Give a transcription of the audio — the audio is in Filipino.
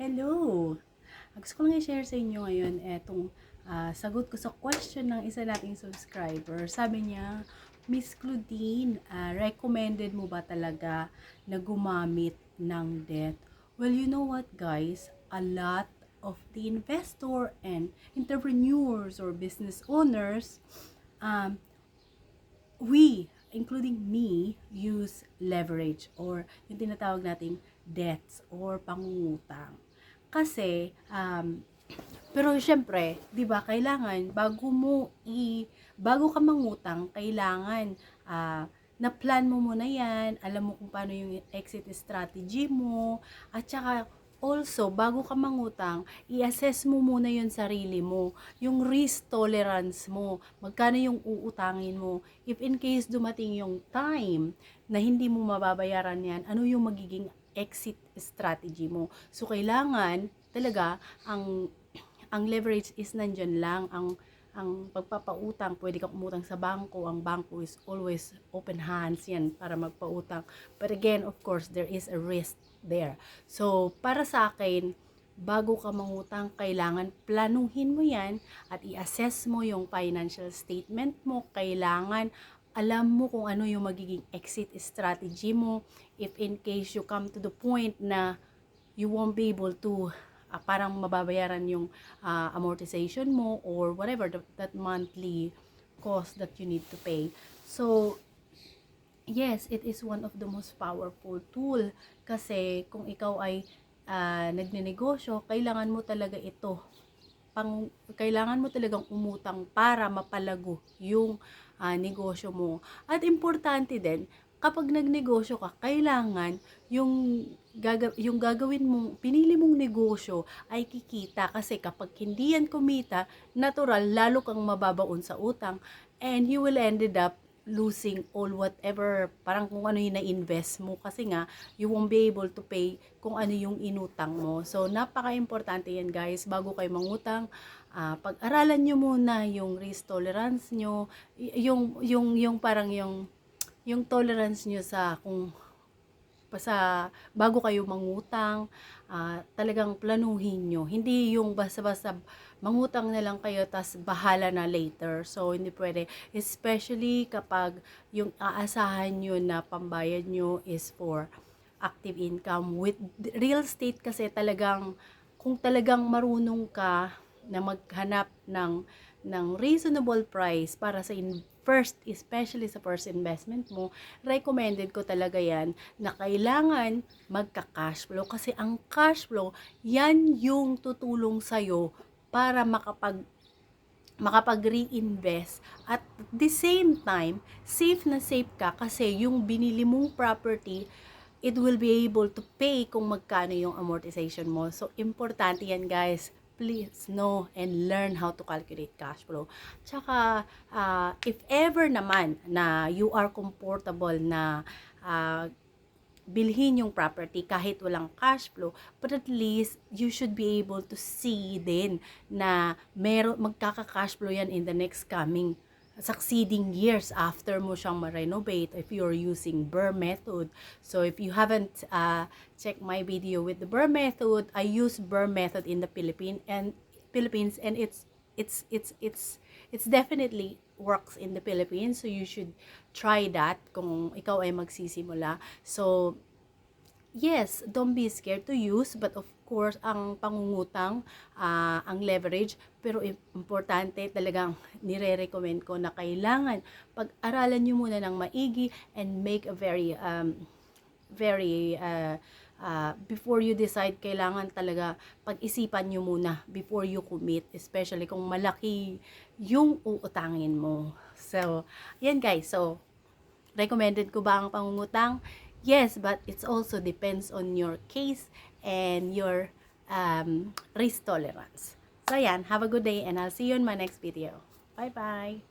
Hello! Gusto ko lang i-share sa inyo ngayon etong sagot ko sa question ng isa nating subscriber. Sabi niya, Miss Claudine, recommended mo ba talaga na gumamit ng debt? Well, you know what guys? A lot of the investor and entrepreneurs or business owners, we, including me, use leverage or yung tinatawag nating debts or pangungutang. Kasi, pero syempre, 'di ba, kailangan bago ka mangutang, kailangan na plan mo muna 'yan, alam mo kung paano yung exit strategy mo, at saka also bago ka mangutang, i-assess mo muna yung sarili mo, yung risk tolerance mo, magkano yung uutangin mo. If in case dumating yung time na hindi mo mababayaran 'yan, ano yung magiging exit strategy mo. So kailangan talaga ang leverage is nandyan lang. Ang pagpapautang, pwede kang umutang sa bangko. Ang bangko is always open hands yan para magpautang. But again, of course, there is a risk there. So para sa akin, bago ka mangutang, kailangan planuhin mo yan at i-assess mo yung financial statement mo. Kailangan alam mo kung ano yung magiging exit strategy mo if in case you come to the point na you won't be able to parang mababayaran yung amortization mo or whatever that monthly cost that you need to pay. So yes, it is one of the most powerful tool kasi kung ikaw ay nagnenegosyo, kailangan mo talaga ito. Kailangan mo talagang umutang para mapalago yung negosyo mo. At importante din, kapag nagnegosyo ka, kailangan yung gagawin mong, pinili mong negosyo ay kikita. Kasi kapag hindi yan kumita, natural, lalo kang mababaon sa utang and you will ended up losing all whatever, parang kung ano yung na-invest mo kasi nga, you won't be able to pay kung ano yung inutang mo. So, napaka-importante yan guys, bago kayo mangutang, pag-aralan nyo muna yung risk tolerance nyo, yung parang yung tolerance nyo sa kung bago kayo mangutang, talagang planuhin nyo. Hindi yung basta-basta mangutang na lang kayo tas bahala na later. So, hindi pwede. Especially kapag yung aasahan nyo na pambayad nyo is for active income. With real estate kasi talagang, kung talagang marunong ka na maghanap ng reasonable price para sa especially sa first investment mo, recommended ko talaga yan na kailangan magka-cash flow kasi ang cash flow, yan yung tutulong sa'yo para makapag-reinvest at the same time, safe na safe ka kasi yung binili mong property, it will be able to pay kung magkano yung amortization mo. So, importante yan guys. Please know and learn how to calculate cash flow. Tsaka, if ever naman na you are comfortable na bilhin yung property kahit walang cash flow, but at least you should be able to see din na magkaka-cash flow yan in the next coming succeeding years after mo siyang ma-renovate if you're using BRRRR method. So if you haven't checked my video with the BRRRR method, I use BRRRR method in the Philippines and it's definitely works in the Philippines. So you should try that kung ikaw ay magsisimula. So yes, don't be scared to use, but of course, ang pangungutang, ang leverage, pero importante talagang nire-recommend ko na kailangan pag-aralan nyo muna ng maigi and make a before you decide, kailangan talaga pag-isipan nyo muna before you commit, especially kung malaki yung uutangin mo. So, yan guys. So, recommended ko ba ang pangungutang? Yes, but it also depends on your case and your risk tolerance. So, yan. Have a good day and I'll see you in my next video. Bye-bye!